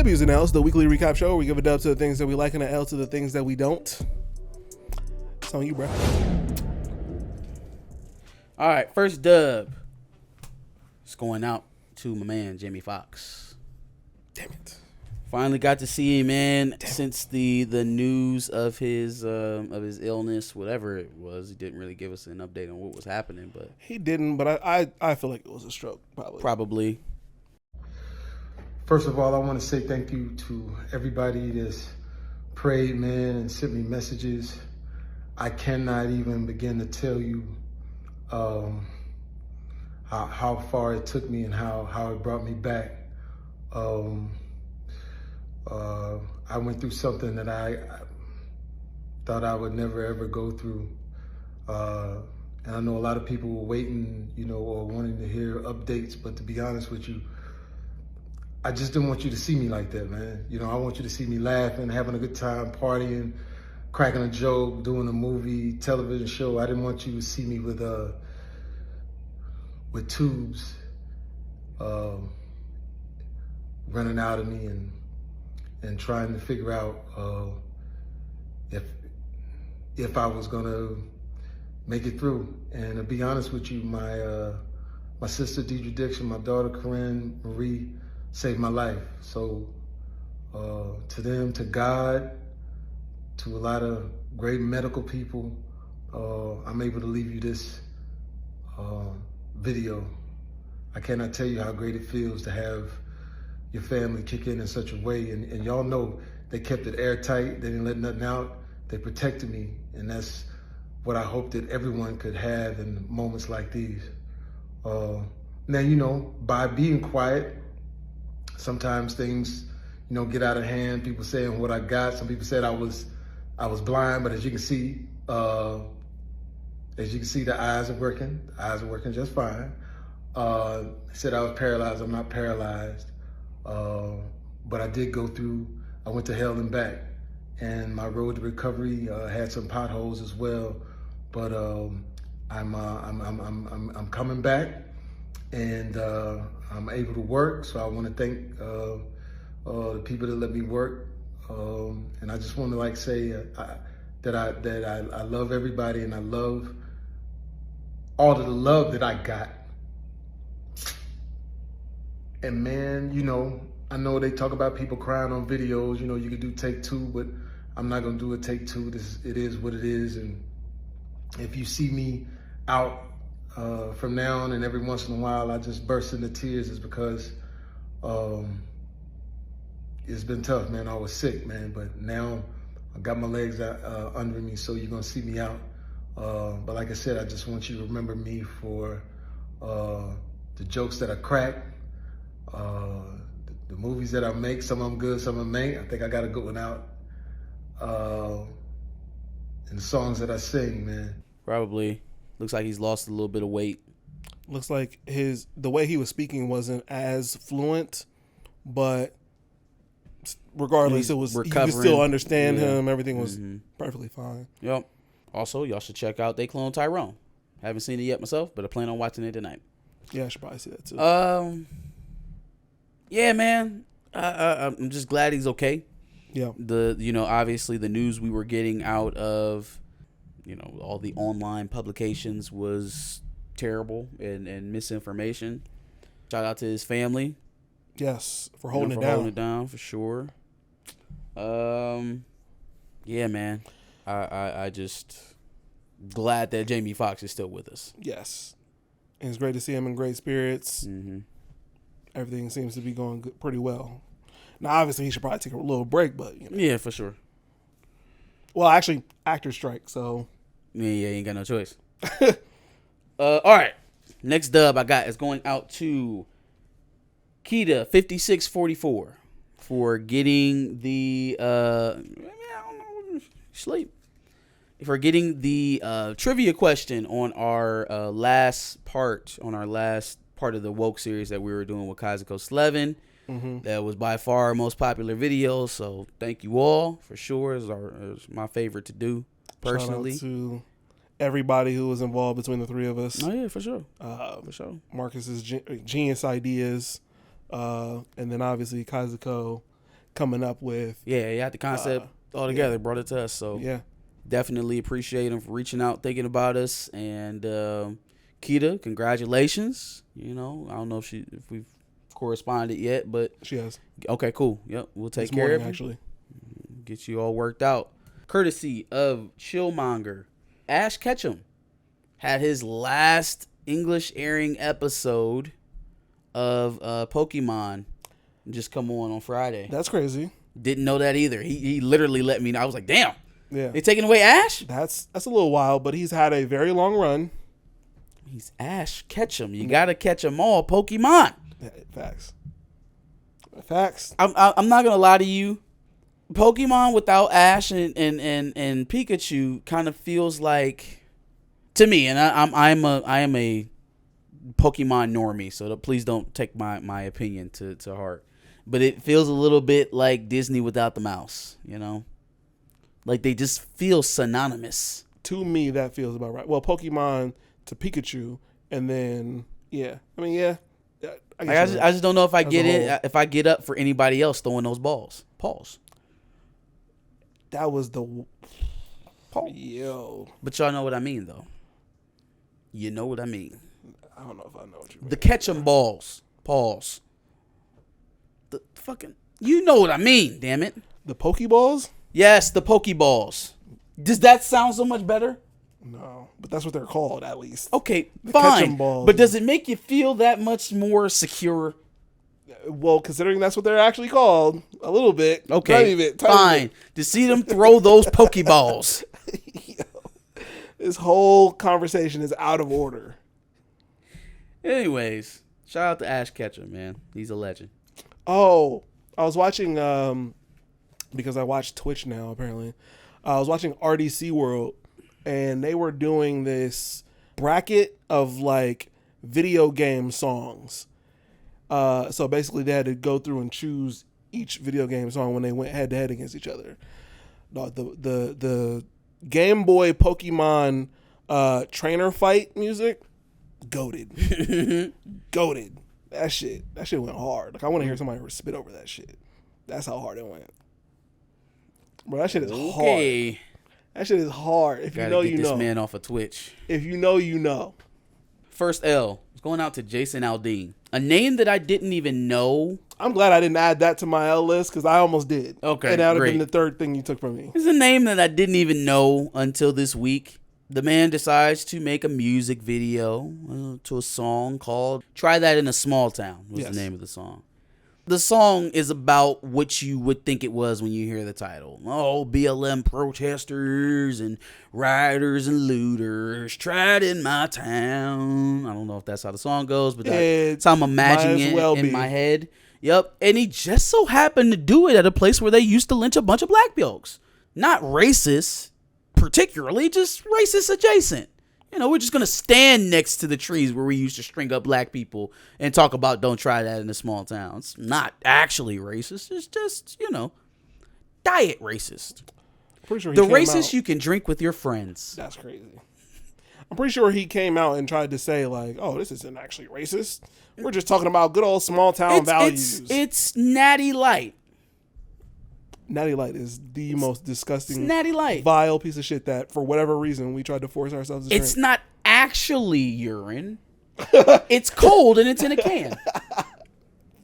W's and L's, the weekly recap show where we give a dub to the things that we like and an L to the things that we don't. It's on you, bro. All right, first dub. It's going out to my man, Jamie Foxx. Damn it. Finally got to see him, man. Since the news of his illness, whatever it was, he didn't really give us an update on what was happening, but he didn't. But I feel like it was a stroke, probably. First of all, I want to say thank you to everybody that's prayed, man, and sent me messages. I cannot even begin to tell you how far it took me and how it brought me back. I went through something that I thought I would never ever go through. And I know a lot of people were waiting, or wanting to hear updates, but to be honest with you, I just didn't want you to see me like that, man. I want you to see me laughing, having a good time, partying, cracking a joke, doing a movie, television show. I didn't want you to see me with tubes running out of me and trying to figure out if I was gonna make it through. And to be honest with you, my sister Deidre Dixon, my daughter Corinne Marie saved my life. So to them, to God, to a lot of great medical people, I'm able to leave you this video. I cannot tell you how great it feels to have your family kick in such a way. And y'all know they kept it airtight. They didn't let nothing out. They protected me. And that's what I hope that everyone could have in moments like these. Now, by being quiet, sometimes things, get out of hand. People saying what I got. Some people said I was blind, but as you can see, the eyes are working. The eyes are working just fine. They said I was paralyzed. I'm not paralyzed. But I did go through, I went to hell and back, and my road to recovery had some potholes as well. But I'm coming back, and I'm able to work. So I want to thank the people that let me work, and I just want to say that I love everybody, and I love all of the love that I got. And man, I know they talk about people crying on videos. You can do take two, but I'm not gonna do a take two. It is what it is. And if you see me out from now on and every once in a while I just burst into tears, is because it's been tough, man. I was sick, man, but now I got my legs under me, so you're gonna see me out. But like I said, I just want you to remember me for the jokes that I crack. The movies that I make, some of them good, some of them ain't. I think I got a good one out. And the songs that I sing, man. Probably. Looks like he's lost a little bit of weight. Looks like the way he was speaking wasn't as fluent, but regardless, you could still understand him. Everything was perfectly fine. Yep. Also, y'all should check out They Clone Tyrone. Haven't seen it yet myself, but I plan on watching it tonight. Yeah, I should probably see that too. Yeah, man. I'm just glad he's okay. Yeah. Obviously the news we were getting out of, all the online publications was terrible and misinformation. Shout out to his family. Yes, for holding it down for sure. Yeah, man. I just glad that Jamie Foxx is still with us. Yes. And it's great to see him in great spirits. Mm-hmm. Everything seems to be going pretty well. Now, obviously, he should probably take a little break, but yeah, for sure. Well, actually, actor strike, so yeah, you ain't got no choice. All right, next dub I got is going out to Keita 5644 for getting the trivia question on our last part of the woke series that we were doing with Kazuko Slevin. Mm-hmm. That was by far our most popular video, so thank you all for sure. It's my favorite to do personally. Shout out to everybody who was involved between the three of us. Oh yeah, for sure. For sure. Marcus's genius ideas, and then obviously Kazuko coming up with. Yeah, he had the concept all together, brought it to us. So yeah, definitely appreciate him for reaching out, thinking about us. And Keita, congratulations. You know, I don't know if we've corresponded yet, but she has. Okay, cool. Yep, we'll take care of you. Actually, get you all worked out. Courtesy of Chillmonger, Ash Ketchum had his last English airing episode of Pokemon just come on Friday. That's crazy. Didn't know that either. He literally let me know. I was like, damn. Yeah. They taking away Ash? That's a little wild, but he's had a very long run. He's Ash Ketchum. You gotta catch them all, Pokemon. Facts. I'm not gonna lie to you. Pokemon without Ash and Pikachu kind of feels like, to me, and I am a Pokemon normie, so please don't take my opinion to heart. But it feels a little bit like Disney without the mouse, you know? Like they just feel synonymous. To me, that feels about right. Well, Pokemon to Pikachu, and then I just don't know if I get it if I get up for anybody else throwing those balls. Pause. That was the yo. But y'all know what I mean, though. You know what I mean. I don't know if I know what you mean. The catch 'em balls. Pause. The fucking. You know what I mean. Damn it. The Pokeballs. Yes, the Pokeballs. Does that sound so much better? No, but that's what they're called, at least. Okay, fine. But does it make you feel that much more secure? Well, considering that's what they're actually called, a little bit. Okay, tiny bit. Fine. To see them throw those Pokeballs. This whole conversation is out of order. Anyways, shout out to Ash Ketchum, man. He's a legend. Oh, I was watching, because I watch Twitch now, apparently. I was watching RDC World, and they were doing this bracket of, like, video game songs. So basically they had to go through and choose each video game song when they went head to head against each other. The Game Boy Pokemon trainer fight music, goated. Goated. That shit went hard. Like I want to hear somebody spit over that shit. That's how hard it went. Bro, that shit is hard. That shit is hard. If you know, you know. Get this man off of Twitch. If you know, you know. First L. It's going out to Jason Aldean. A name that I didn't even know. I'm glad I didn't add that to my L list because I almost did. Okay, and that would have been the third thing you took from me. It's a name that I didn't even know until this week. The man decides to make a music video to a song called Try That in a Small Town was the name of the song. The song is about what you would think it was when you hear the title. Oh, BLM protesters and rioters and looters tried in my town. I don't know if that's how the song goes, but that's how I'm imagining it in my head. Yep. And he just so happened to do it at a place where they used to lynch a bunch of black folks. Not racist, particularly, just racist adjacent. You know, we're just going to stand next to the trees where we used to string up black people and talk about don't try that in a small town. It's not actually racist. It's just, diet racist. Pretty sure the racist you can drink with your friends. That's crazy. I'm pretty sure he came out and tried to say, like, oh, this isn't actually racist. We're just talking about good old small town values. It's Natty Light. Natty Light is the most disgusting, Natty Light, vile piece of shit that, for whatever reason, we tried to force ourselves to drink. It's not actually urine. It's cold and it's in a can.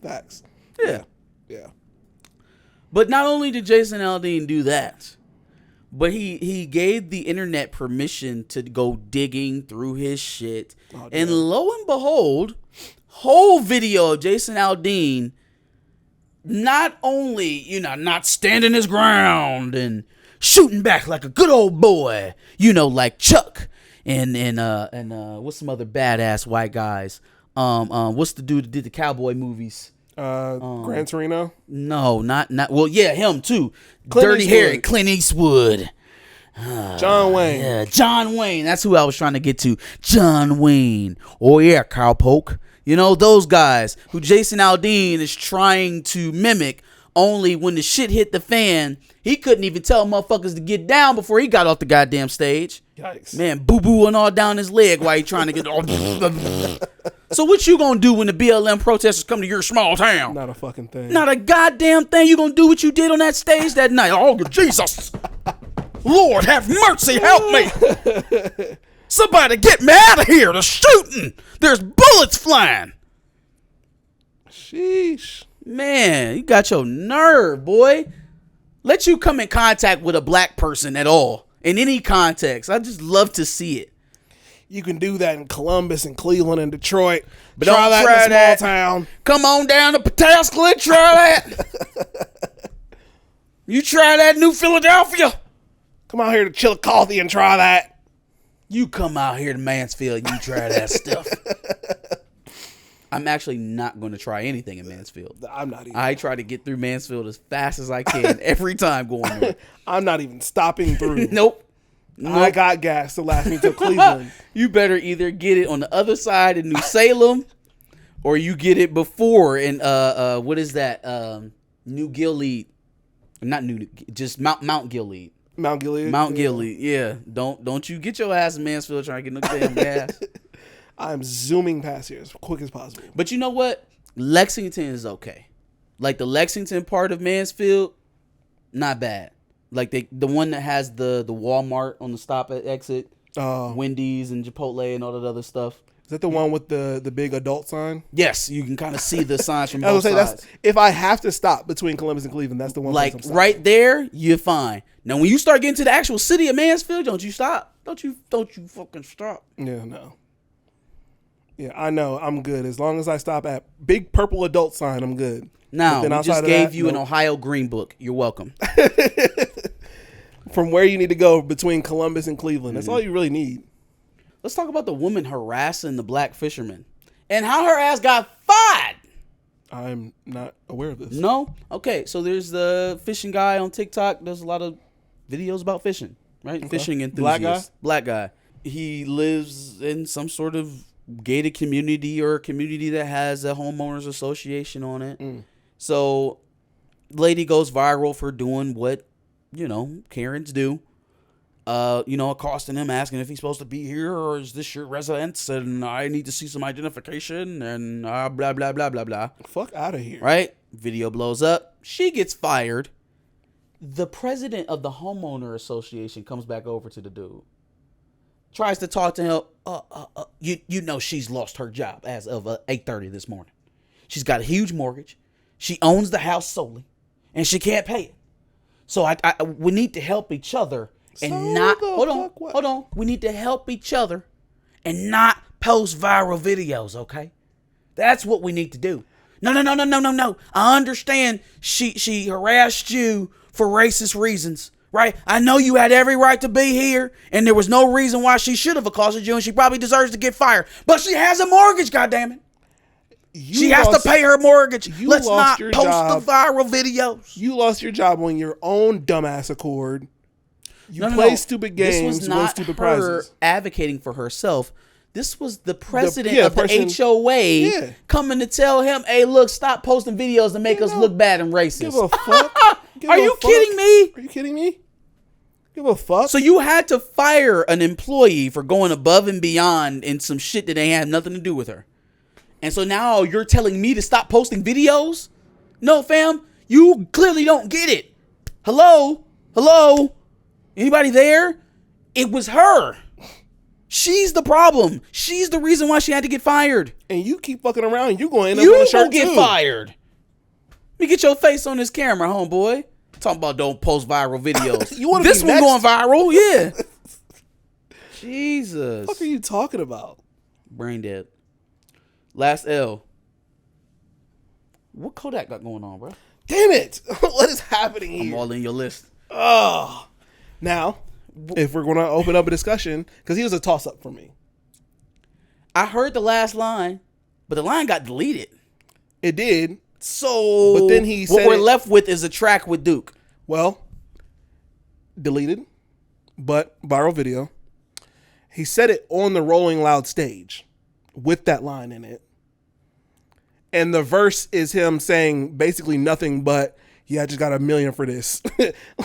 Facts. Yeah. Yeah. But not only did Jason Aldean do that, but he gave the internet permission to go digging through his shit. Oh, and lo and behold, whole video of Jason Aldean not only, not standing his ground and shooting back like a good old boy, like Chuck and what's some other badass white guys? What's the dude that did the cowboy movies? Gran Torino? No, not. Well, yeah, him too. Dirty Harry, Clint Eastwood. John Wayne. Yeah, John Wayne. That's who I was trying to get to. John Wayne. Oh yeah, cowpoke. Those guys who Jason Aldean is trying to mimic, only when the shit hit the fan, he couldn't even tell motherfuckers to get down before he got off the goddamn stage. Yikes. Man, boo-booing all down his leg while he trying to get So what you gonna do when the BLM protesters come to your small town? Not a fucking thing. Not a goddamn thing. You gonna do what you did on that stage that night? Oh, Jesus. Lord have mercy, help me. Somebody get me out of here. They're shooting. There's bullets flying. Sheesh. Man, you got your nerve, boy. Let you come in contact with a black person at all. In any context. I just love to see it. You can do that in Columbus and Cleveland and Detroit. But don't try in a small that. town. Come on down to Pataskla and try that. You try that New Philadelphia. Come out here to Chillicothe and try that. You come out here to Mansfield and you try that stuff. I'm actually not going to try anything in Mansfield. I'm not even. I try to get through Mansfield as fast as I can every time going there. I'm not even stopping through. Nope. I got gas to last me to Cleveland. You better either get it on the other side in New Salem, or you get it before in what is that? New Gilead, not New, just Mount Gilead. Mount Gilead. Mount Gilead. Yeah. Don't you get your ass in Mansfield trying to get no damn gas. I'm zooming past here as quick as possible. But you know what? Lexington is okay. Like the Lexington part of Mansfield, not bad. Like the one that has the Walmart on the stop at exit, Wendy's and Chipotle and all that other stuff. Is that the one with the big adult sign? Yes, you can kind of see the signs from I both was sides. that's if I have to stop between Columbus and Cleveland, that's the one. Like right there, you're fine. Now when you start getting to the actual city of Mansfield, don't you stop? Don't you fucking stop? Yeah, no. Yeah, I know. I'm good as long as I stop at big purple adult sign. I'm good. Now, we just gave you an Ohio Green Book. You're welcome. From where you need to go between Columbus and Cleveland. That's all you really need. Let's talk about the woman harassing the black fisherman and how her ass got fired. I'm not aware of this. No? Okay, so there's the fishing guy on TikTok. There's a lot of videos about fishing, right? Okay. Fishing enthusiast. Black guy. He lives in some sort of gated community or a community that has a homeowners association on it. So lady goes viral for doing what, Karens do. Accosting him, asking if he's supposed to be here or is this your residence and I need to see some identification and blah, blah, blah, blah, blah. Fuck out of here. Right? Video blows up. She gets fired. The president of the homeowner association comes back over to the dude. Tries to talk to him. She's lost her job as of 8:30 this morning. She's got a huge mortgage. She owns the house solely, and she can't pay it. So we need to help each other and hold on. We need to help each other and not post viral videos. Okay, that's what we need to do. No. I understand she harassed you for racist reasons. Right? I know you had every right to be here, and there was no reason why she should have accosted you, and she probably deserves to get fired. But she has a mortgage, goddammit. She has to pay her mortgage. Let's not post the viral videos. You lost your job on your own dumbass accord. You play stupid games, this was not stupid her prizes. Advocating for herself. This was the president of the HOA coming to tell him, hey, look, stop posting videos to make us look bad and racist. Give a fuck. Are you kidding me? Are you kidding me? Give a fuck. So you had to fire an employee for going above and beyond in some shit that ain't had nothing to do with her. And so now you're telling me to stop posting videos? No, fam. You clearly don't get it. Hello? Anybody there? It was her. She's the problem. She's the reason why she had to get fired. And you keep fucking around and you're going to end up on a shirt get fired. Let me get your face on this camera, homeboy. Talking about don't post viral videos. This one going viral, yeah. Jesus. What the fuck are you talking about? Brain dead. Last L. What Kodak got going on, bro? Damn it. What is happening here? I'm all in your list. Oh. Now, if we're going to open up a discussion, because he was a toss-up for me. I heard the last line, but the line got deleted. It did. So, but then he said what we're left with is a track with Duke. Well, deleted, but viral video. He said it on the Rolling Loud stage with that line in it. And the verse is him saying basically nothing but, yeah, I just got $1 million for this.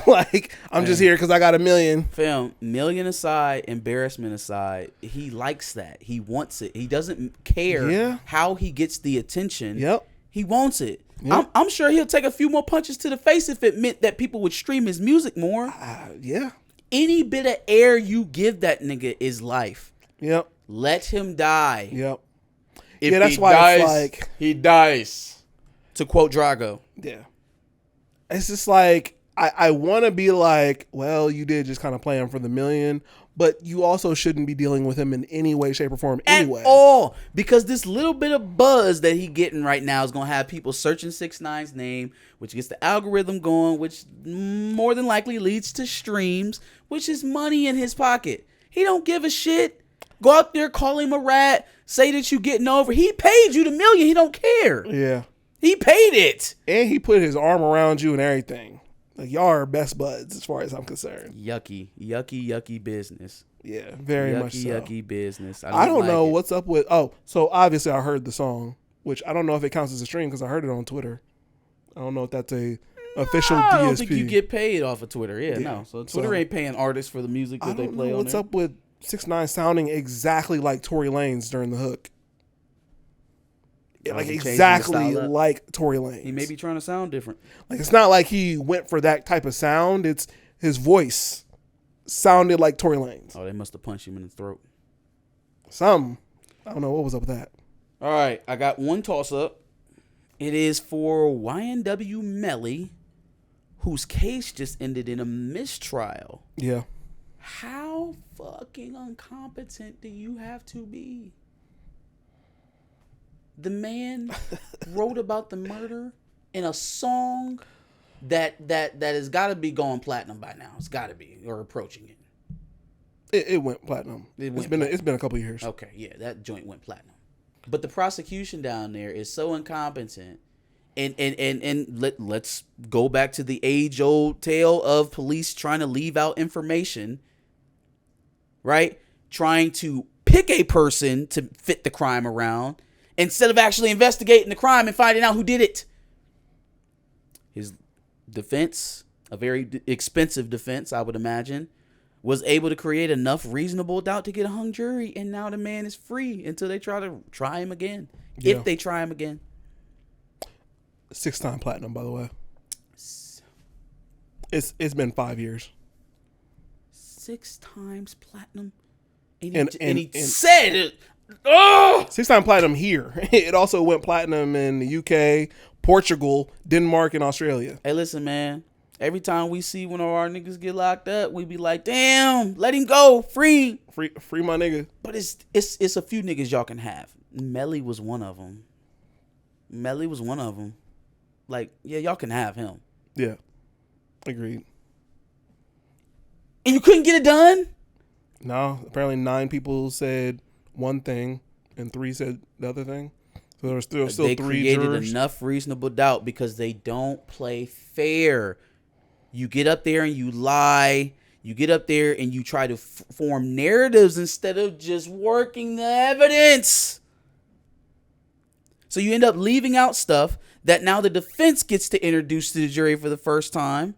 Like, I'm just here because I got $1 million. Fam, million aside, embarrassment aside, he likes that. He wants it. He doesn't care how he gets the attention. Yep. He wants it. Yep. I'm sure he'll take a few more punches to the face if it meant that people would stream his music more. Yeah. Any bit of air you give that nigga is life. Yep. Let him die. Yep. If yeah, that's he why dies, it's like, he dies. To quote Drago. yeah. It's just like, I want to be like, well, you did just kind of play him for the $1 million, but you also shouldn't be dealing with him in any way, shape, or form anyway. At all. Because this little bit of buzz that he getting right now is going to have people searching 6ix9ine's name, which gets the algorithm going, which more than likely leads to streams, which is money in his pocket. He don't give a shit. Go out there, call him a rat, say that you getting over. He paid you the $1 million. He don't care. Yeah. He paid it. And he put his arm around you and everything. Like, y'all are best buds as far as I'm concerned. Yucky business. Yeah, very much so. Yucky business. I don't like know it. what's up with... Oh, so obviously I heard the song, which I don't know if it counts as a stream because I heard it on Twitter. I don't know if that's a official DSP. I don't think you get paid off of Twitter. Yeah, no. So Twitter ain't paying artists for the music that they play on what's there. up with 6ix9ine sounding exactly like Tory Lanez during the hook. Yeah, like exactly like Tory Lanez. He may be trying to sound different. Like, it's not like he went for that type of sound. It's his voice sounded like Tory Lanez. Oh, they must have punched him in the throat. Some. I don't know what was up with that. All right, I got one toss-up. It is for YNW Melly, whose case just ended in a mistrial. Yeah. How fucking incompetent do you have to be? The man wrote about the murder in a song that has got to be going platinum by now. It's got to be, or approaching it. It went platinum. It's been a couple of years. Okay, yeah, that joint went platinum. But the prosecution down there is so incompetent. And let's go back to the age-old tale of police trying to leave out information, right? Trying to pick a person to fit the crime around instead of actually investigating the crime and finding out who did it. His defense, a very expensive defense, I would imagine, was able to create enough reasonable doubt to get a hung jury, and now the man is free until they try him again. Yeah. If they try him again. 6-time platinum, by the way. It's been 5 years. 6 times platinum, and he said it. Oh! 6-time platinum here. It also went platinum in the UK, Portugal, Denmark, and Australia. Hey, listen, man. Every time we see one of our niggas get locked up, we be like, "Damn, let him go, free my nigga." But it's a few niggas y'all can have. Melly was one of them. Like, yeah, y'all can have him. Yeah, agreed. And you couldn't get it done? No, apparently 9 people said one thing and 3 said the other thing. So there was still 3 They created jurors. enough reasonable doubt because they don't play fair. You get up there and you lie. You get up there and you try to form narratives instead of just working the evidence. So you end up leaving out stuff that now the defense gets to introduce to the jury for the first time.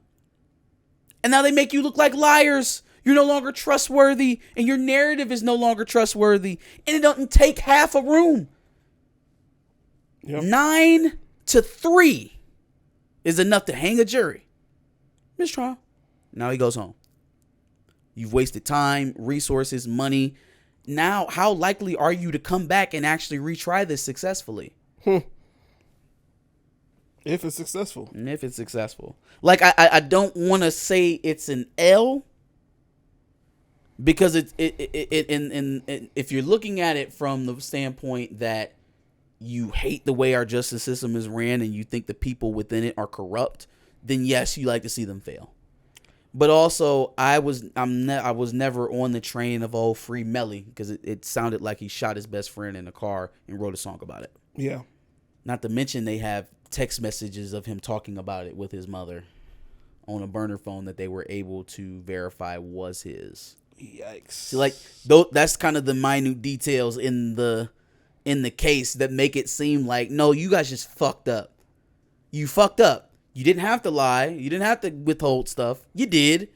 And now they make you look like liars. You're no longer trustworthy, and your narrative is no longer trustworthy. And it doesn't take half a room. Yep. 9-3 is enough to hang a jury. Mistrial. Now he goes home. You've wasted time, resources, money. Now, how likely are you to come back and actually retry this successfully? If it's successful. Like, I don't want to say it's an L, because if you're looking at it from the standpoint that you hate the way our justice system is ran and you think the people within it are corrupt, then yes, you like to see them fail. But also, I was never on the train of free Melly, because it sounded like he shot his best friend in a car and wrote a song about it. Yeah. Not to mention they have text messages of him talking about it with his mother on a burner phone that they were able to verify was his. Yikes. So, like, that's kind of the minute details in the case that make it seem like, no, you guys just fucked up. You fucked up. You didn't have to lie. You didn't have to withhold stuff. You did.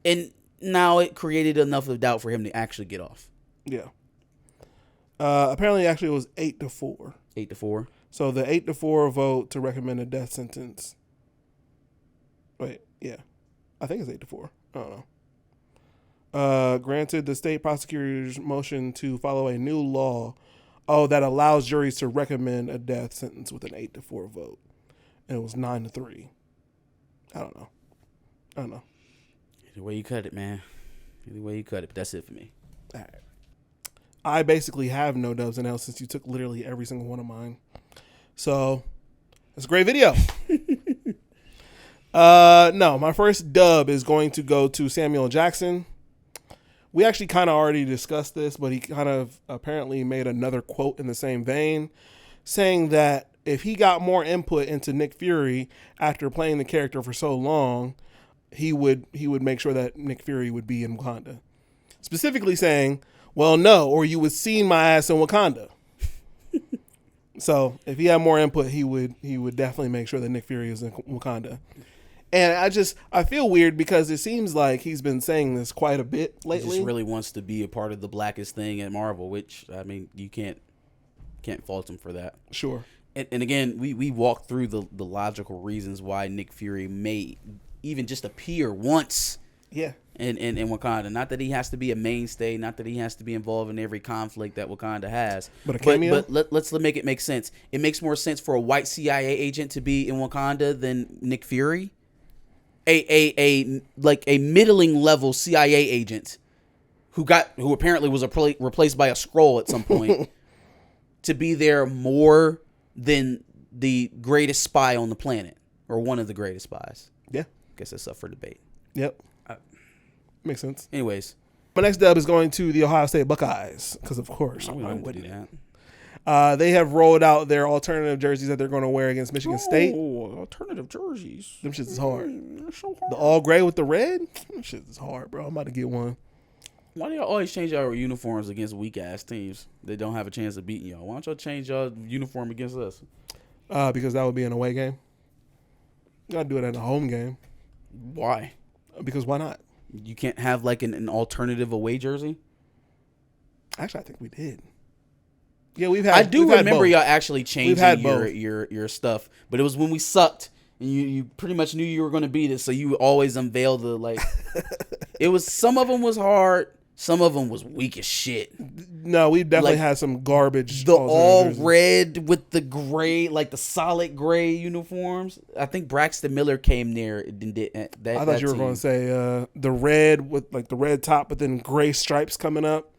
And now it created enough of doubt for him to actually get off. Yeah. Apparently, actually, it was 8-4. 8-4. So the 8-4 vote to recommend a death sentence. Wait, yeah. I think it's 8-4. I don't know. Granted the state prosecutor's motion to follow a new law that allows juries to recommend a death sentence with an 8-4 vote. And it was 9-3. I don't know. Either way you cut it, man. Either way you cut it. But that's it for me. All right. I basically have no dubs in L since you took literally every single one of mine. So, it's a great video. No, my first dub is going to go to Samuel Jackson. We actually kind of already discussed this, but he kind of apparently made another quote in the same vein, saying that if he got more input into Nick Fury after playing the character for so long, he would make sure that Nick Fury would be in Wakanda. Specifically saying, well, no, or you would see my ass in Wakanda. So if he had more input, he would definitely make sure that Nick Fury is in Wakanda. And I feel weird because it seems like he's been saying this quite a bit lately. He just really wants to be a part of the blackest thing at Marvel, which, I mean, you can't fault him for that. Sure. And again, we walked through the logical reasons why Nick Fury may even just appear once. Yeah. In Wakanda. Not that he has to be a mainstay, not that he has to be involved in every conflict that Wakanda has. But a cameo? But let's make it make sense. It makes more sense for a white CIA agent to be in Wakanda than Nick Fury. A middling level CIA agent who apparently was replaced by a Skrull at some point to be there more than the greatest spy on the planet or one of the greatest spies. Yeah. Guess that's up for debate. Yep. Makes sense. Anyways, my next dub is going to the Ohio State Buckeyes because, of course, I wouldn't do that. They have rolled out their alternative jerseys that they're going to wear against Michigan State. Alternative jerseys. Them shits is hard. They're so hard. The all gray with the red. Them shits is hard, bro. I'm about to get one. Why do y'all always change our uniforms against weak ass teams that don't have a chance of beating y'all? Why don't y'all change y'all uniform against us? Because that would be an away game. You gotta do it at a home game. Why? Because why not? You can't have like an alternative away jersey? Actually, I think we did. Yeah, we've had. I do remember both. y'all actually changing both. your stuff, but it was when we sucked and you pretty much knew you were going to beat it, so you always unveil the like. It was some of them was hard, some of them was weak as shit. No, we definitely had some garbage. The all red with the gray, like the solid gray uniforms. I think Braxton Miller came there and did that. I thought you were going to say the red with like the red top, but then gray stripes coming up.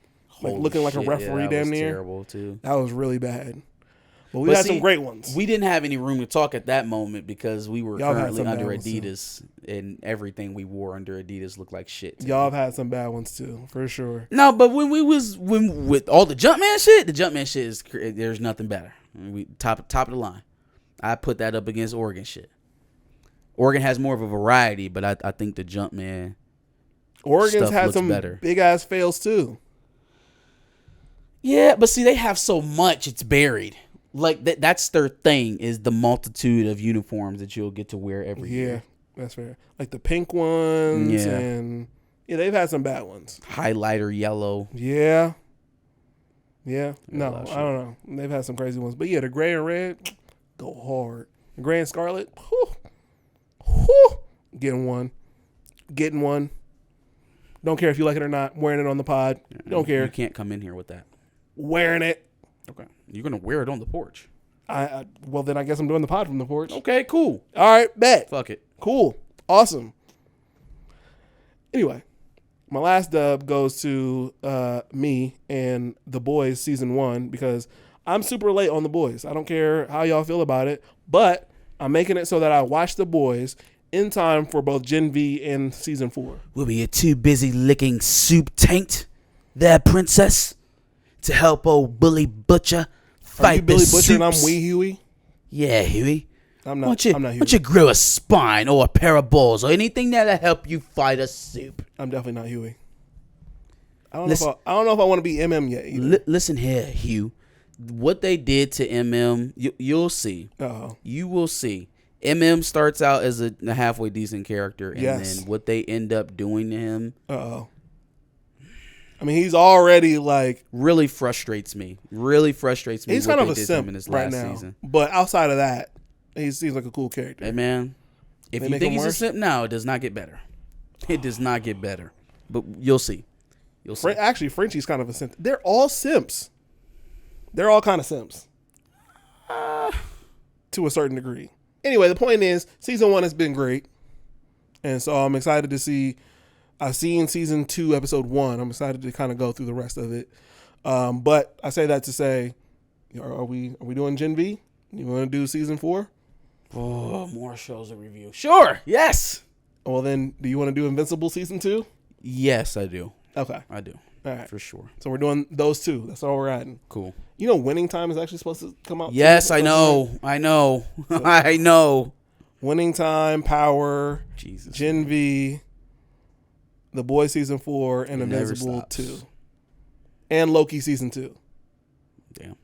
Like looking like a referee damn near. Terrible too. That was really bad. But we had some great ones. We didn't have any room to talk at that moment because we were currently under Adidas, and everything we wore under Adidas looked like shit. Y'all have had some bad ones too, for sure. No, but when with all the Jumpman shit is there's nothing better. We top of the line. I put that up against Oregon shit. Oregon has more of a variety, but I think the Jumpman. Oregon's had some big ass fails too. Yeah, but see, they have so much, it's buried. Like, that's their thing, is the multitude of uniforms that you'll get to wear every year. Yeah, that's fair. Like the pink ones, and they've had some bad ones. Highlighter yellow. Yeah. Yeah. No, I don't know. They've had some crazy ones. But yeah, the gray and red, go hard. The gray and scarlet, getting one. Don't care if you like it or not. Wearing it on the pod. Don't care. You can't come in here with that. Wearing it. Okay. You're going to wear it on the porch. Well, then I guess I'm doing the pod from the porch. Okay, cool. All right, bet. Fuck it. Cool. Awesome. Anyway, my last dub goes to me and The Boys Season 1 because I'm super late on The Boys. I don't care how y'all feel about it, but I'm making it so that I watch The Boys in time for both Gen V and Season 4. Will be too busy licking soup taint there, princess, to help old Bully Butcher fight Are you Billy the Butcher and I'm soups? Wee Huey? Yeah, Huey. I'm not Huey. Why don't you grow a spine or a pair of balls or anything that'll help you fight a soup? I'm definitely not Huey. I don't know if I want to be MM yet either. Listen here, Hugh. What they did to MM, you'll see. Uh-oh. You will see. MM starts out as a halfway decent character, and Yes. then what they end up doing to him I mean, he's already like really frustrates me. Really frustrates me. he's what kind of they a did to him simp in this right last now. season. But outside of that, he seems like a cool character. Hey man, if They you make think him he's a worse? simp now, it does not get better. It does not get better. But you'll see. You'll see. Actually, Frenchie's kind of a simp. They're all simps. They're all kind of simps. To a certain degree. Anyway, the point is, season 1 has been great. And so I'm excited to see. I've seen season 2, episode 1. I'm excited to kind of go through the rest of it. But I say that to say, are we doing Gen V? You want to do season 4? Oh, more shows to review. Sure. Yes. Well, then, do you want to do Invincible season 2? Yes, I do. Okay. I do. All right. For sure. So we're doing those 2. That's all we're adding. Cool. You know, Winning Time is actually supposed to come out. Yes, I know. I know. I know. Winning Time, Power, Jesus. Gen V, The Boys season 4, and It never Invincible stops. 2, and Loki season 2. Damn.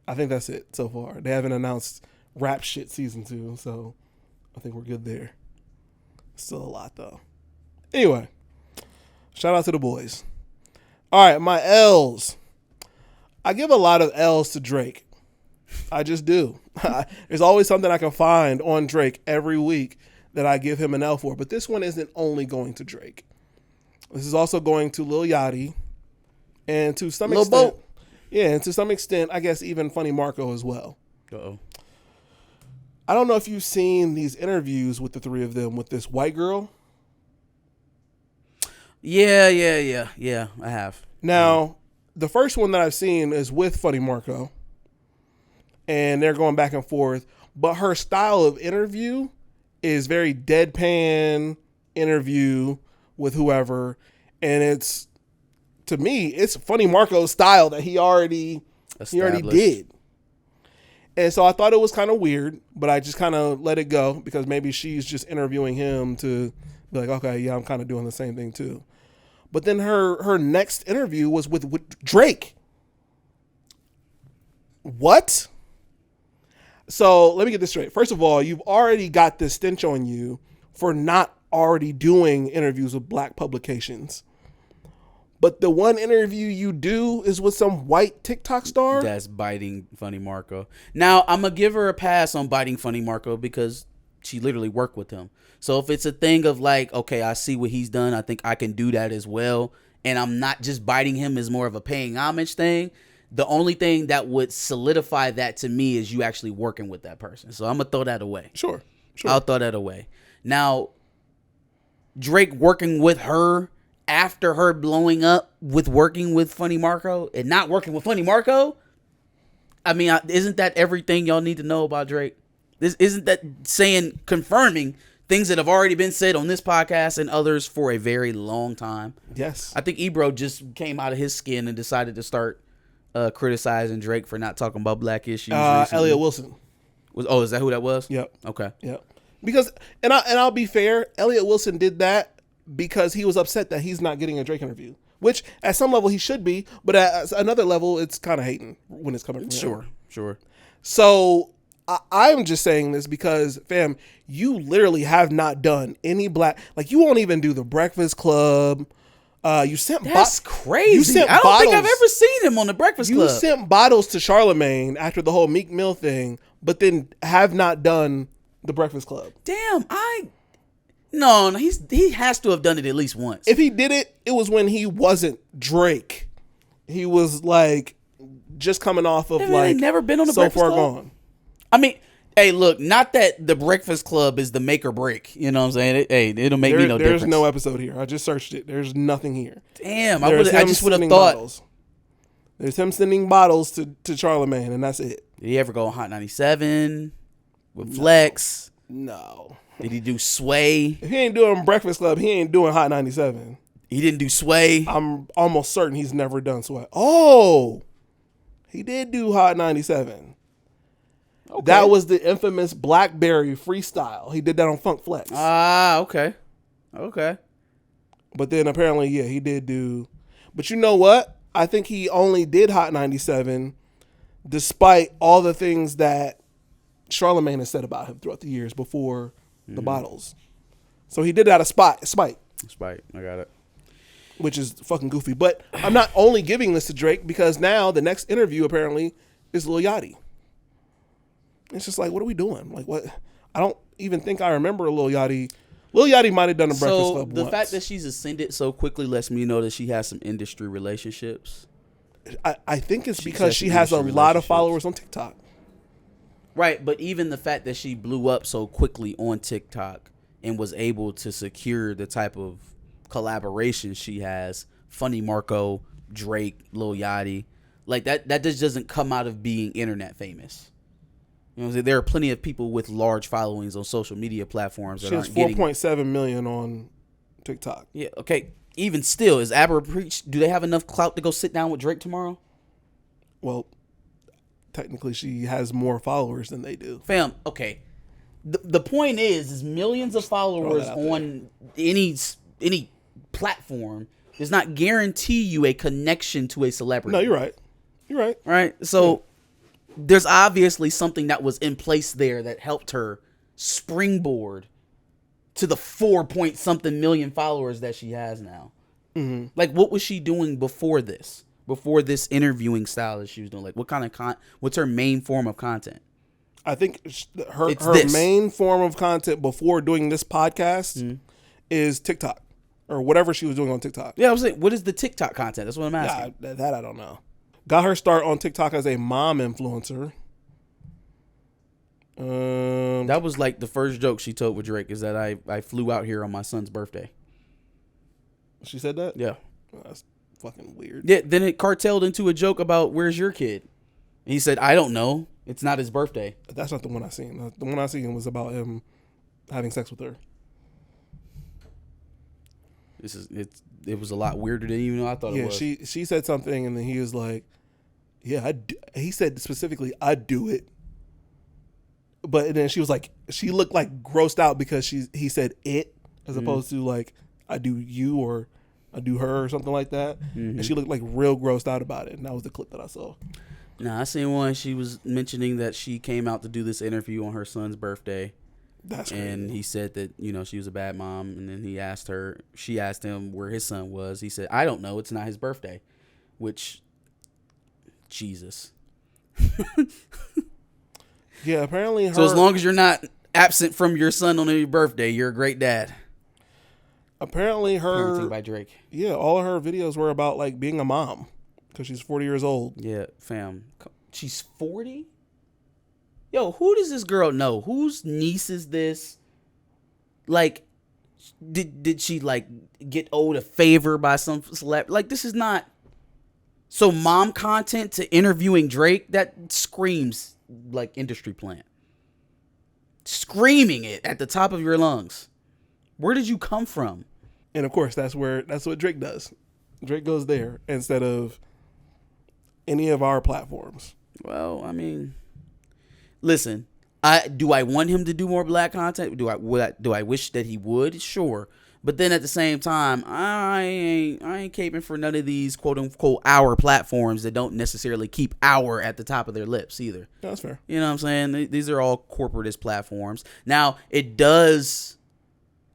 I think that's it so far. They haven't announced Rap Shit season 2, so I think we're good there. Still a lot though. Anyway, shout out to the boys. All right, my L's. I give a lot of L's to Drake. I just do. There's always something I can find on Drake every week that I give him an L for. But this one isn't only going to Drake. This is also going to Lil Yachty. And to some Lil extent, Bo. yeah, and to some extent, I guess even Funny Marco as well. Uh-oh. I don't know if you've seen these interviews with the three of them with this white girl. Yeah, I have. Now, the first one that I've seen is with Funny Marco. And they're going back and forth. But her style of interview is very deadpan interview with whoever. And it's, to me, it's Funny Marco's style that he already did. And so I thought it was kind of weird, but I just kind of let it go because maybe she's just interviewing him to be like, okay, yeah, I'm kind of doing the same thing too. But then her next interview was with Drake. What? So let me get this straight. First of all, you've already got this stench on you for not already doing interviews with black publications. But the one interview you do is with some white TikTok star? That's biting Funny Marco. Now, I'm going to give her a pass on biting Funny Marco because she literally worked with him. So if it's a thing of like, okay, I see what he's done, I think I can do that as well, and I'm not just biting him as more of a paying homage thing, the only thing that would solidify that to me is you actually working with that person. So I'm going to throw that away. Sure. I'll throw that away. Now, Drake working with her after her blowing up with working with Funny Marco and not working with Funny Marco, I mean, isn't that everything y'all need to know about Drake? Isn't that confirming things that have already been said on this podcast and others for a very long time? Yes. I think Ebro just came out of his skin and decided to start criticizing Drake for not talking about black issues. Elliot Wilson. Is that who that was? Yep. Okay. Yep. Because, and I'll be fair, Elliot Wilson did that because he was upset that he's not getting a Drake interview, which at some level he should be, but at another level it's kind of hating when it's coming from him. Sure. So I'm just saying this because, fam, you literally have not done any black, like you won't even do the Breakfast Club. You sent That's crazy. You sent I don't bottles, think I've ever seen him on the Breakfast Club. You sent bottles to Charlemagne after the whole Meek Mill thing, but then have not done the Breakfast Club. Damn, No, he has to have done it at least once. If he did it, it was when he wasn't Drake. He was like just coming off of like never been on the So Breakfast Far Club? Gone. I mean, hey, look, not that the Breakfast Club is the make or break. You know what I'm saying? It'll make me no difference. There's no episode here. I just searched it. There's nothing here. Damn, I There's him just would have sending thought. bottles. There's him sending bottles to Charlemagne, and that's it. Did he ever go on Hot 97 with Flex? No. Did he do Sway? If he ain't doing Breakfast Club, he ain't doing Hot 97. He didn't do Sway. I'm almost certain he's never done Sway. Oh, he did do Hot 97. Okay. That was the infamous Blackberry freestyle. He did that on Funk Flex. Okay. But then apparently, yeah, he did do. But you know what? I think he only did Hot 97 despite all the things that Charlemagne has said about him throughout the years before the bottles. So he did it out of spite, Spite. I got it. which is fucking goofy. But I'm not only giving this to Drake because now the next interview apparently is Lil Yachty. It's just like, what are we doing? Like, what? I don't even think I remember Lil Yachty. Lil Yachty might have done a Breakfast Club the once. fact that she's ascended so quickly lets me know that she has some industry relationships. I think it's She because said she has a industry lot of relationships. followers on TikTok. Right, but even the fact that she blew up so quickly on TikTok and was able to secure the type of collaboration she has, Funny Marco, Drake, Lil Yachty, like that just doesn't come out of being internet famous. You know what I'm saying? There are plenty of people with large followings on social media platforms that She has aren't getting 4.7 million on TikTok. Yeah, okay. Even still, is Aber Preach, do they have enough clout to go sit down with Drake tomorrow? Well, technically she has more followers than they do. Fam, okay. The point is millions of followers out there. on any platform does not guarantee you a connection to a celebrity. No, you're right. You're right. Right? So there's obviously something that was in place there that helped her springboard to the 4-point-something million followers that she has now. Mm-hmm. Like, what was she doing before this? Before this interviewing style that she was doing? Like, what kind of what's her main form of content? I think her this. main form of content before doing this podcast is TikTok or whatever she was doing on TikTok. Yeah, I was saying, what is the TikTok content? That's what I'm asking. That I don't know. Got her start on TikTok as a mom influencer. That was like the first joke she told with Drake is that I flew out here on my son's birthday. She said that? Yeah. Oh, that's fucking weird. Yeah, then it carteled into a joke about where's your kid? And he said, I don't know. It's not his birthday. That's not the one I seen. The one I seen was about him having sex with her. It was a lot weirder than even I thought it was. Yeah, she said something and then he was like, yeah, he said specifically, I'd do it. But then she was like, she looked like grossed out because he said it as opposed to like, I do you or I do her or something like that. And she looked like real grossed out about it. And that was the clip that I saw. Nah, I seen one. She was mentioning that she came out to do this interview on her son's birthday. That's crazy. And he said that, she was a bad mom. And then she asked him where his son was. He said, I don't know. It's not his birthday. Which, Jesus. Yeah, apparently her. So as long as you're not absent from your son on your birthday, you're a great dad. Apparently her. Parenting by Drake. Yeah, all of her videos were about like being a mom because she's 40 years old. Yeah, fam. She's 40? Yo, who does this girl know? Whose niece is this? Like, did she like get owed a favor by some celeb? Like, this is not. So mom content to interviewing Drake, that screams like industry plant. Screaming it at the top of your lungs. Where did you come from? And of course, that's what Drake does. Drake goes there instead of any of our platforms. Well, I mean, listen, do I want him to do more black content? Do I wish that he would? Sure. But then at the same time, I ain't caping for none of these quote unquote our platforms that don't necessarily keep our at the top of their lips either. That's fair. You know what I'm saying? These are all corporatist platforms. Now, it does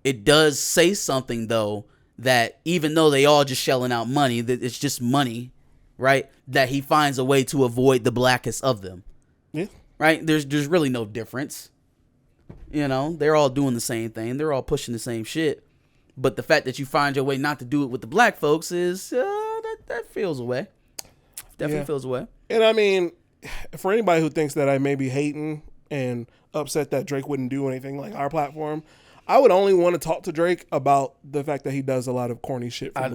say something though that even though they all just shelling out money, that it's just money, right? That he finds a way to avoid the blackest of them. Yeah. Right? There's really no difference. They're all doing the same thing. They're all pushing the same shit. But the fact that you find your way not to do it with the black folks is that feels away. Definitely feels away. And I mean, for anybody who thinks that I may be hating and upset that Drake wouldn't do anything like our platform, I would only want to talk to Drake about the fact that he does a lot of corny shit. I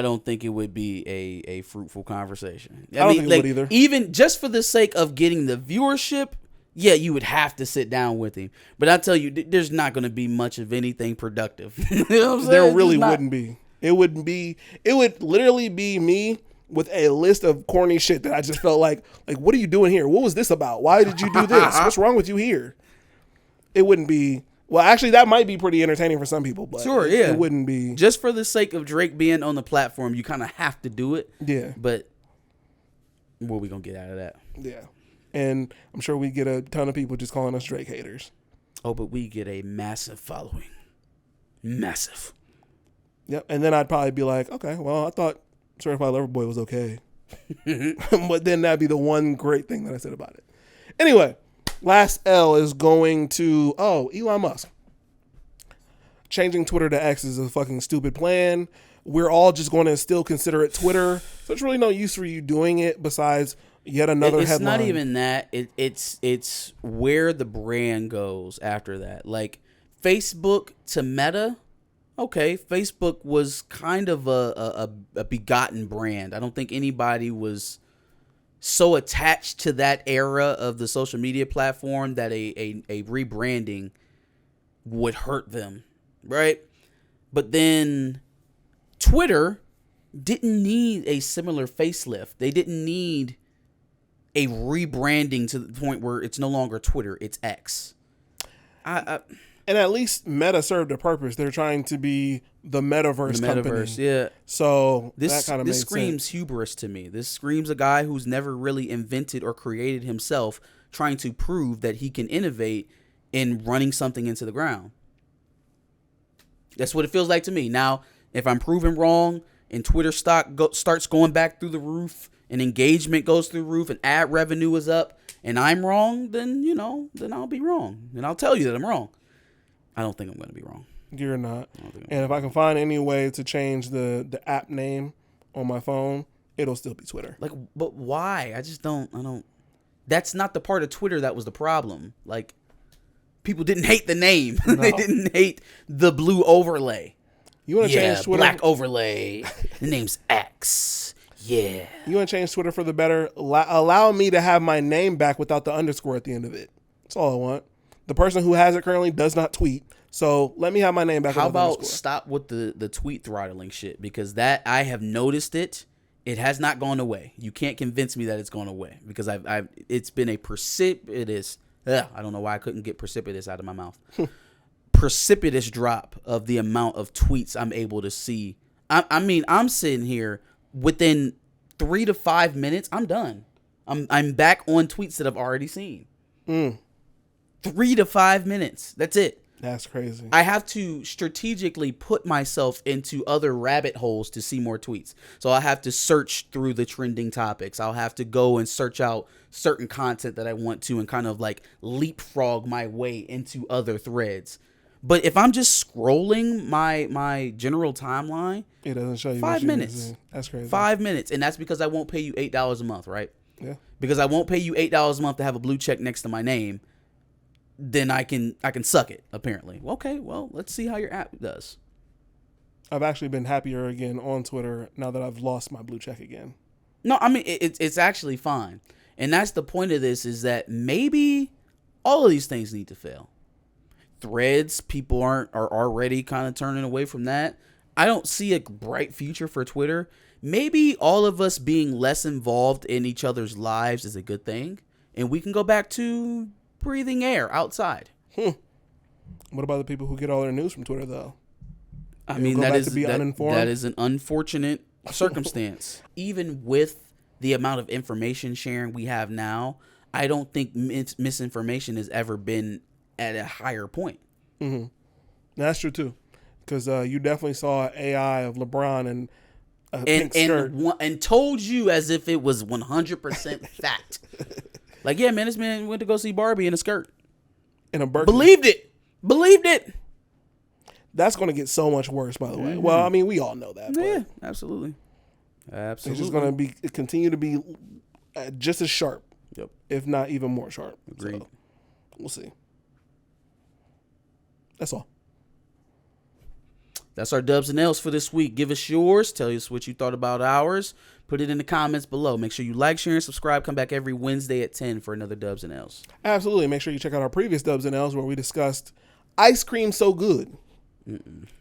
don't think it would be a fruitful conversation. I don't think it would either. Even just for the sake of getting the viewership, yeah, you would have to sit down with him. But I tell you, there's not going to be much of anything productive. You know what I'm saying? There really wouldn't be. It would literally be me with a list of corny shit that I just felt like, what are you doing here? What was this about? Why did you do this? What's wrong with you here? It wouldn't be. Well, actually, that might be pretty entertaining for some people, but sure, yeah, it wouldn't be. Just for the sake of Drake being on the platform, you kind of have to do it. Yeah. But what are we going to get out of that? Yeah. And I'm sure we get a ton of people just calling us Drake haters. Oh, but we get a massive following. Massive. Yep. And then I'd probably be like, okay, well, I thought Certified Lover Boy was okay. But then that'd be the one great thing that I said about it. Anyway, last L is going to, Elon Musk. Changing Twitter to X is a fucking stupid plan. We're all just going to still consider it Twitter. So there's really no use for you doing it besides yet another it's headline. Not even that. It's where the brand goes after that. Like Facebook to Meta. Okay, Facebook was kind of a begotten brand. I don't think anybody was so attached to that era of the social media platform that a rebranding would hurt them, right? But then Twitter didn't need a similar facelift. They didn't need a rebranding to the point where it's no longer Twitter, it's X. And at least Meta served a purpose. They're trying to be the metaverse company. Yeah. So This that kind of makes screams sense. hubris to me. This screams a guy who's never really invented or created himself, trying to prove that he can innovate in running something into the ground. That's what it feels like to me. Now, if I'm proven wrong and Twitter stock starts going back through the roof and engagement goes through the roof and ad revenue is up and I'm wrong, then, then I'll be wrong. And I'll tell you that I'm wrong. I don't think I'm going to be wrong. You're not. And if I can find any way to change the app name on my phone, it'll still be Twitter. Like, but why? I don't. That's not the part of Twitter that was the problem. Like, people didn't hate the name. No. They didn't hate the blue overlay. You want to change Twitter? Black overlay. The name's X. Yeah. You want to change Twitter for the better? Allow me to have my name back without the underscore at the end of it. That's all I want. The person who has it currently does not tweet. So let me have my name back. How about stop with the tweet throttling shit? Because that, I have noticed it. It has not gone away. You can't convince me that it's gone away because it's been a precipitous. I don't know why I couldn't get precipitous out of my mouth. Precipitous drop of the amount of tweets I'm able to see. I mean, I'm sitting here within 3 to 5 minutes. I'm done. I'm back on tweets that I've already seen. 3 to 5 minutes. That's it. That's crazy. I have to strategically put myself into other rabbit holes to see more tweets. So I have to search through the trending topics. I'll have to go and search out certain content that I want to and kind of like leapfrog my way into other threads. But if I'm just scrolling my general timeline, it doesn't show you 5 minutes. That's crazy. 5 minutes. And that's because I won't pay you $8 a month, right? Yeah. Because I won't pay you $8 a month to have a blue check next to my name. Then I can suck it, apparently. Okay, well, let's see how your app does. I've actually been happier again on Twitter now that I've lost my blue check again. No, I mean, it's actually fine. And that's the point of this, is that maybe all of these things need to fail. Threads, people are already kind of turning away from that. I don't see a bright future for Twitter. Maybe all of us being less involved in each other's lives is a good thing. And we can go back to breathing air outside. What about the people who get all their news from Twitter, though? I mean, that is uninformed? That is an unfortunate circumstance. Even with the amount of information sharing we have now, I don't think misinformation has ever been at a higher point. Mm-hmm. That's true too, because you definitely saw AI of LeBron and a pink skirt and told you as if it was 100% fact. Like, yeah, man, this man went to go see Barbie in a skirt. In a burqa. Believed it. That's going to get so much worse, by the way. Well, I mean, we all know that. Yeah, absolutely. It's just going to continue to be just as sharp, if not even more sharp. Agreed. So, we'll see. That's all. That's our dubs and L's for this week. Give us yours. Tell us what you thought about ours. Put it in the comments below. Make sure you like, share, and subscribe. Come back every Wednesday at 10 for another Dubs and L's. Absolutely. Make sure you check out our previous Dubs and L's where we discussed Ice Cream So Good.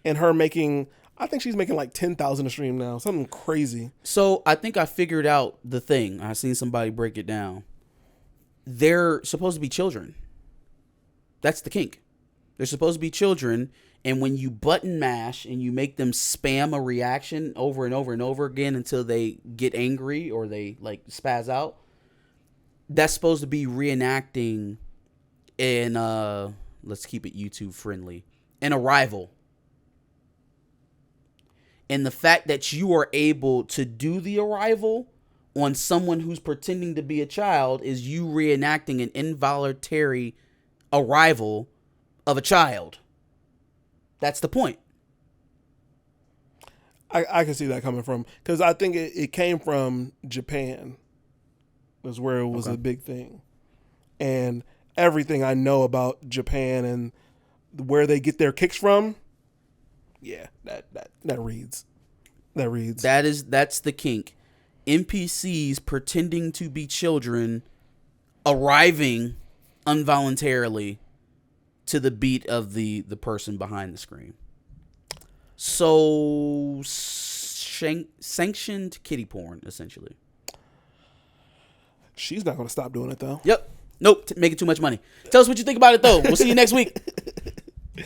And her making, I think she's making like 10,000 a stream now. Something crazy. So I think I figured out the thing. I seen somebody break it down. They're supposed to be children. That's the kink. They're supposed to be children. And when you button mash and you make them spam a reaction over and over and over again until they get angry or they like spaz out, that's supposed to be reenacting in let's keep it YouTube friendly, an Arrival. And the fact that you are able to do the Arrival on someone who's pretending to be a child is you reenacting an involuntary arrival of a child. That's the point. I can see that coming from, because I think it came from Japan, was where it was a big thing. And everything I know about Japan and where they get their kicks from, yeah, that reads. That reads. That's the kink. NPCs pretending to be children arriving involuntarily to the beat of the person behind the screen. So sanctioned kiddie porn, essentially. She's not going to stop doing it, though. Yep. Nope. Making too much money. Tell us what you think about it, though. We'll see you next week.